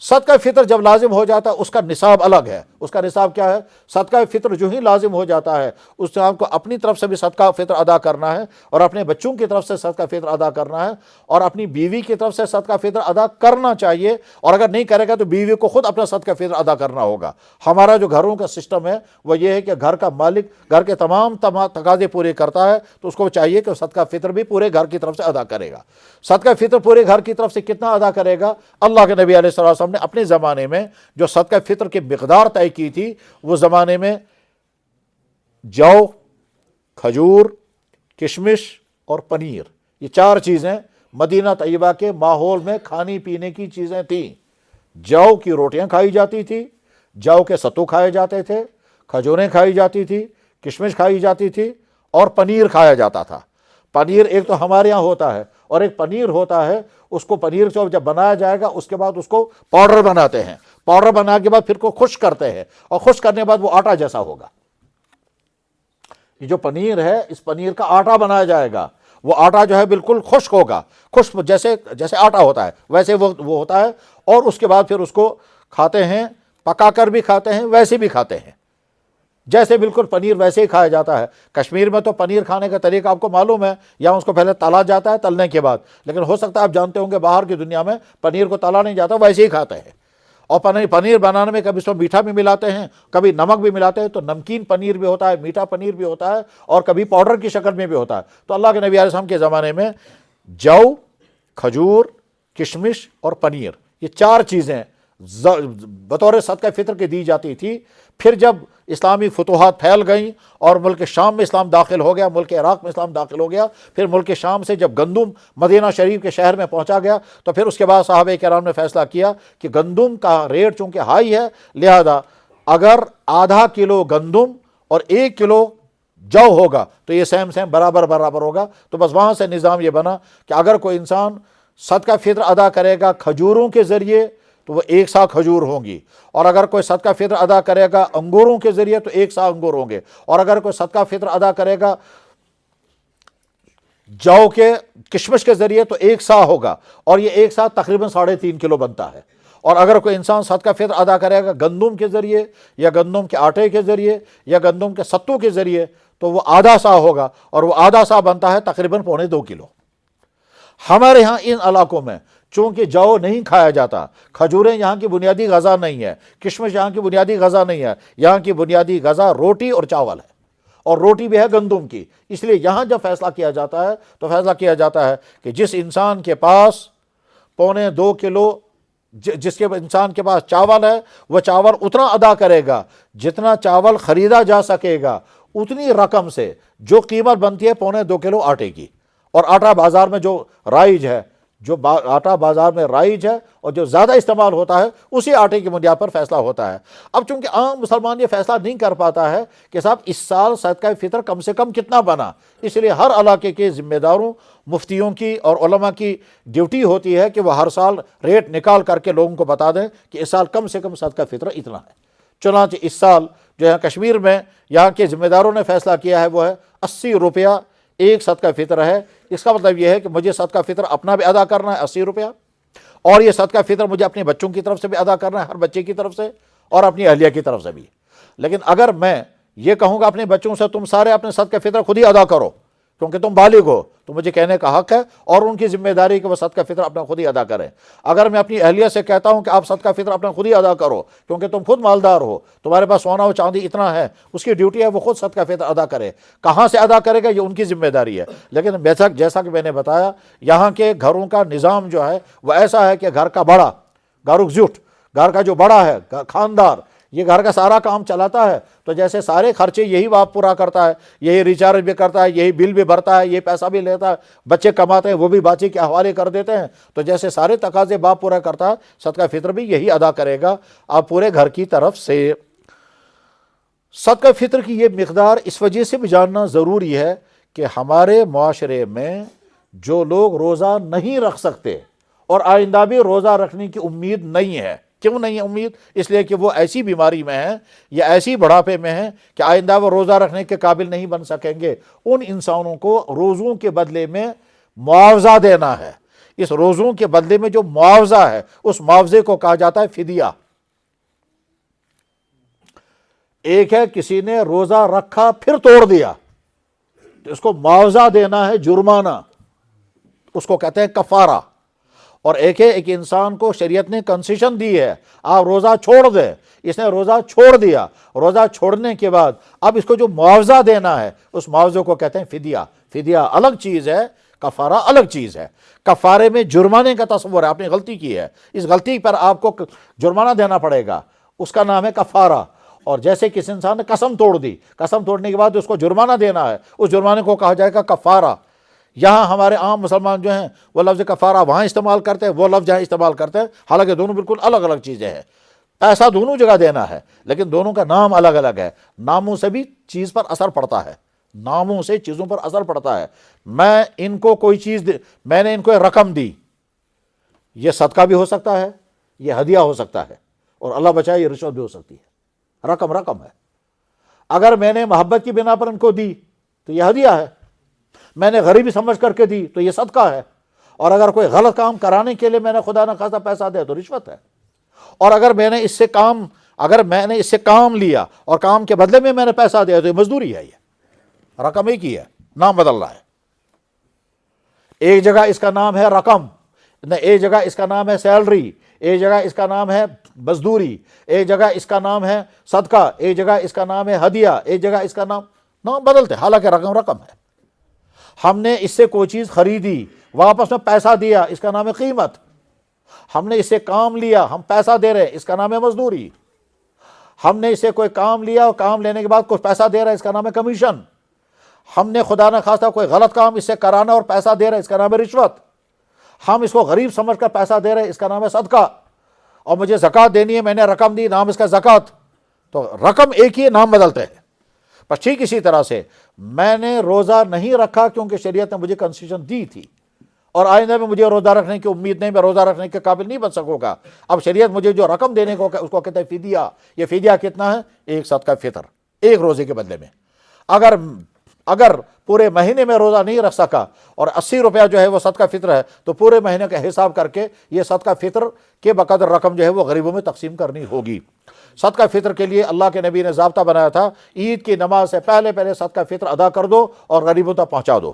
صدقہ فطر جب لازم ہو جاتا ہے اس کا نصاب الگ ہے. اس کا نصاب کیا ہے؟ صدقہ فطر جو ہی لازم ہو جاتا ہے اس انسان کو اپنی طرف سے بھی صدقہ فطر ادا کرنا ہے اور اپنے بچوں کی طرف سے صدقہ فطر ادا کرنا ہے اور اپنی بیوی کی طرف سے صدقہ فطر ادا کرنا چاہیے. اور اگر نہیں کرے گا تو بیوی کو خود اپنا صدقہ فطر ادا کرنا ہوگا. ہمارا جو گھروں کا سسٹم ہے وہ یہ ہے کہ گھر کا مالک گھر کے تمام تقاضے پورے کرتا ہے تو اس کو چاہیے کہ صدقہ فطر بھی پورے گھر کی طرف سے ادا کرے گا. صدقہ فطر پورے گھر کی طرف سے کتنا ادا کرے گا؟ اللہ کے نبی علیہ الصلوۃ والسلام نے اپنے زمانے میں جو صدقہ فطر کی مقدار طے کی تھی وہ زمانے میں جو، کھجور، کشمش اور پنیر، یہ 4 چیزیں مدینہ طیبہ کے ماحول میں کھانے پینے کی چیزیں تھیں. جو کی روٹیاں کھائی جاتی تھی، جو کے ستو کھائے جاتے تھے، کھجوریں کھائی جاتی تھی، کشمش کھائی جاتی تھی اور پنیر کھایا جاتا تھا. پنیر ایک تو ہمارے ہاں ہوتا ہے اور ایک پنیر ہوتا ہے، اس کو پنیر کو جب بنایا جائے گا اس کے بعد اس کو پاؤڈر بناتے ہیں. پاؤڈر بنانے کے بعد پھر کو خشک کرتے ہیں اور خشک کرنے کے بعد وہ آٹا جیسا ہوگا. یہ جو پنیر ہے اس پنیر کا آٹا بنایا جائے گا. وہ آٹا جو ہے بالکل خشک ہوگا، خشک جیسے آٹا ہوتا ہے ویسے وہ ہوتا ہے. اور اس کے بعد پھر اس کو کھاتے ہیں، پکا کر بھی کھاتے ہیں، ویسے بھی کھاتے ہیں جیسے بالکل پنیر ویسے ہی کھایا جاتا ہے. کشمیر میں تو پنیر کھانے کا طریقہ آپ کو معلوم ہے، یا اس کو پہلے تلا جاتا ہے تلنے کے بعد، لیکن ہو سکتا ہے آپ جانتے ہوں گے باہر کی دنیا میں پنیر کو تلا نہیں جاتا، ویسے ہی کھاتے ہیں. اور پنیر بنانے میں کبھی اس میں میٹھا بھی ملاتے ہیں، کبھی نمک بھی ملاتے ہیں. تو نمکین پنیر بھی ہوتا ہے، میٹھا پنیر بھی ہوتا ہے اور کبھی پاؤڈر کی شکل میں بھی ہوتا ہے. تو اللہ کے نبی علیہ السلام کے زمانے میں جو، کھجور، کشمش اور پنیر، یہ 4 چیزیں بطور صدقہ فطر کے دی جاتی تھی. پھر جب اسلامی فتوحات پھیل گئیں اور ملک شام میں اسلام داخل ہو گیا، ملک عراق میں اسلام داخل ہو گیا، پھر ملک شام سے جب گندم مدینہ شریف کے شہر میں پہنچا گیا تو پھر اس کے بعد صحابہ کرام نے فیصلہ کیا کہ گندم کا ریٹ چونکہ ہائی ہے، لہذا اگر آدھا کلو گندم اور 1 کلو جو ہوگا تو یہ سیم برابر ہوگا. تو بس وہاں سے نظام یہ بنا کہ اگر کوئی انسان صدقہ فطر ادا کرے گا کھجوروں کے ذریعے تو وہ 1 سا کھجور ہوں گی، اور اگر کوئی صدقہ فطر ادا کرے گا انگوروں کے ذریعے تو 1 سا انگور ہوں گے، اور اگر کوئی صدقہ فطر ادا کرے گا جو کے کشمش کے ذریعے تو 1 سا ہوگا، اور یہ 1 سا تقریباً 3.5 کلو بنتا ہے. اور اگر کوئی انسان صدقہ فطر ادا کرے گا گندم کے ذریعے یا گندم کے آٹے کے ذریعے یا گندم کے ستو کے ذریعے تو وہ آدھا سا ہوگا، اور وہ آدھا سا بنتا ہے تقریباً 1.25 کلو. ہمارے ہاں ان علاقوں میں چونکہ جو نہیں کھایا جاتا، کھجوریں یہاں کی بنیادی غذا نہیں ہے، کشمش یہاں کی بنیادی غذا نہیں ہے، یہاں کی بنیادی غذا روٹی اور چاول ہے، اور روٹی بھی ہے گندم کی. اس لیے یہاں جب فیصلہ کیا جاتا ہے تو فیصلہ کیا جاتا ہے کہ جس انسان کے پاس 2.25 کلو انسان کے پاس چاول ہے وہ چاول اتنا ادا کرے گا جتنا چاول خریدا جا سکے گا، اتنی رقم سے جو قیمت بنتی ہے 2.25 کلو آٹے کی. اور آٹا بازار میں جو رائج ہے، آٹا بازار میں رائج ہے اور جو زیادہ استعمال ہوتا ہے اسی آٹے کی بنیاد پر فیصلہ ہوتا ہے. اب چونکہ عام مسلمان یہ فیصلہ نہیں کر پاتا ہے کہ صاحب اس سال صدقہ فطر کم سے کم کتنا بنا، اس لیے ہر علاقے کے ذمہ داروں، مفتیوں کی اور علماء کی ڈیوٹی ہوتی ہے کہ وہ ہر سال ریٹ نکال کر کے لوگوں کو بتا دیں کہ اس سال کم سے کم صدقہ فطر اتنا ہے. چنانچہ اس سال جو ہے کشمیر میں یہاں کے ذمہ داروں نے فیصلہ کیا ہے وہ ہے 80 روپیہ ایک صدقہ فطر ہے. اس کا مطلب یہ ہے کہ مجھے صدقہ فطر اپنا بھی ادا کرنا ہے 80 روپیہ، اور یہ صدقہ فطر مجھے اپنے بچوں کی طرف سے بھی ادا کرنا ہے، ہر بچے کی طرف سے اور اپنی اہلیہ کی طرف سے بھی. لیکن اگر میں یہ کہوں گا اپنے بچوں سے تم سارے اپنے صدقہ فطر خود ہی ادا کرو کیونکہ تم بالغ ہو، تو مجھے کہنے کا حق ہے اور ان کی ذمہ داری کہ وہ صدقہ فطر اپنا خود ہی ادا کریں. اگر میں اپنی اہلیہ سے کہتا ہوں کہ آپ صدقہ فطر اپنا خود ہی ادا کرو کیونکہ تم خود مالدار ہو، تمہارے پاس سونا و چاندی اتنا ہے، اس کی ڈیوٹی ہے وہ خود صدقہ فطر ادا کرے. کہاں سے ادا کرے گا یہ ان کی ذمہ داری ہے. لیکن جیسا کہ میں نے بتایا یہاں کے گھروں کا نظام جو ہے وہ ایسا ہے کہ گھر کا بڑا، گھر کا جو بڑا ہے، خاندار، یہ گھر کا سارا کام چلاتا ہے. تو جیسے سارے خرچے یہی باپ پورا کرتا ہے، یہی ریچارج بھی کرتا ہے، یہی بل بھی بھرتا ہے، یہی پیسہ بھی لیتا ہے، بچے کماتے ہیں وہ بھی باچی کے حوالے کر دیتے ہیں. تو جیسے سارے تقاضے باپ پورا کرتا ہے صدقہ فطر بھی یہی ادا کرے گا آپ پورے گھر کی طرف سے. صدقہ فطر کی یہ مقدار اس وجہ سے بھی جاننا ضروری ہے کہ ہمارے معاشرے میں جو لوگ روزہ نہیں رکھ سکتے اور آئندہ بھی روزہ رکھنے کی امید نہیں ہے. کیوں نہیں ہے امید؟ اس لیے کہ وہ ایسی بیماری میں ہیں یا ایسی بڑھاپے میں ہیں کہ آئندہ وہ روزہ رکھنے کے قابل نہیں بن سکیں گے. ان انسانوں کو روزوں کے بدلے میں معاوضہ دینا ہے. اس روزوں کے بدلے میں جو معاوضہ ہے اس معاوضے کو کہا جاتا ہے فدیہ۔ ایک ہے کسی نے روزہ رکھا پھر توڑ دیا تو اس کو معاوضہ دینا ہے، جرمانہ، اس کو کہتے ہیں کفارہ۔ اور ایک ہے ایک انسان کو شریعت نے کنسیشن دی ہے، آپ روزہ چھوڑ دیں، اس نے روزہ چھوڑ دیا، روزہ چھوڑنے کے بعد اب اس کو جو معاوضہ دینا ہے اس معاوضے کو کہتے ہیں فدیہ۔ فدیہ الگ چیز ہے، کفارہ الگ چیز ہے۔ کفارے میں جرمانے کا تصور ہے، آپ نے غلطی کی ہے، اس غلطی پر آپ کو جرمانہ دینا پڑے گا، اس کا نام ہے کفارہ۔ اور جیسے کسی انسان نے قسم توڑ دی، قسم توڑنے کے بعد اس کو جرمانہ دینا ہے، اس جرمانے کو کہا جائے گا کفارہ۔ یہاں ہمارے عام مسلمان جو ہیں وہ لفظ کفارہ وہاں استعمال کرتے ہیں، وہ لفظ جہاں استعمال کرتے ہیں، حالانکہ دونوں بالکل الگ الگ چیزیں ہیں۔ پیسہ دونوں جگہ دینا ہے لیکن دونوں کا نام الگ الگ ہے۔ ناموں سے بھی چیز پر اثر پڑتا ہے، ناموں سے چیزوں پر اثر پڑتا ہے۔ میں ان کو کوئی چیز میں نے ان کو رقم دی، یہ صدقہ بھی ہو سکتا ہے، یہ ہدیہ ہو سکتا ہے، اور اللہ بچائے یہ رشوت بھی ہو سکتی ہے۔ رقم رقم ہے۔ اگر میں نے محبت کی بنا پر ان کو دی تو یہ ہدیہ ہے، میں نے غریبی سمجھ کر کے دی تو یہ صدقہ ہے، اور اگر کوئی غلط کام کرانے کے لیے میں نے خدا نہ خواستہ پیسہ دیا تو رشوت ہے۔ اور اگر میں نے اس سے کام لیا اور کام کے بدلے میں نے پیسہ دیا تو یہ مزدوری ہے، یہ رقم ایک ہی ہے، نام بدل رہا ہے۔ ایک جگہ اس کا نام ہے رقم، ایک جگہ اس کا نام ہے سیلری، ایک جگہ اس کا نام ہے مزدوری، ایک جگہ اس کا نام ہے صدقہ، ایک جگہ اس کا نام ہے ہدیہ، ایک جگہ اس کا نام بدلتے، حالانکہ رقم رقم ہے۔ ہم نے اس سے کوئی چیز خریدی، واپس میں پیسہ دیا، اس کا نام ہے قیمت۔ ہم نے اس سے کام لیا، ہم پیسہ دے رہے، اس کا نام ہے مزدوری۔ ہم نے اس سے کوئی کام لیا اور کام لینے کے بعد کچھ پیسہ دے رہا ہے، اس کا نام ہے کمیشن۔ ہم نے خدا نہ خواستہ کوئی غلط کام اس سے کرانا اور پیسہ دے رہے، اس کا نام ہے رشوت۔ ہم اس کو غریب سمجھ کر پیسہ دے رہے، اس کا نام ہے صدقہ۔ اور مجھے زکوٰۃ دینی ہے، میں نے رقم دی، نام اس کا زکوٰۃ۔ تو رقم ایک ہی ہے، نام بدلتے ہیں۔ بس ٹھیک اسی طرح سے میں نے روزہ نہیں رکھا کیونکہ شریعت نے مجھے کنسیشن دی تھی، اور آئندہ میں مجھے روزہ رکھنے کی امید نہیں، میں روزہ رکھنے کے قابل نہیں بن سکوں گا۔ اب شریعت مجھے جو رقم دینے کو اس کو کہتے ہیں فدیہ۔ یہ فدیہ کتنا ہے؟ ایک صدقہ فطر، ایک روزے کے بدلے میں۔ اگر پورے مہینے میں روزہ نہیں رکھ سکا اور 80 روپیہ جو ہے وہ صدقہ فطر ہے تو پورے مہینے کا حساب کر کے یہ صدقہ فطر کے بقدر رقم جو ہے وہ غریبوں میں تقسیم کرنی ہوگی۔ صدقہ فطر کے لیے اللہ کے نبی نے ضابطہ بنایا تھا، عید کی نماز سے پہلے صدقہ فطر ادا کر دو اور غریبوں تک پہنچا دو۔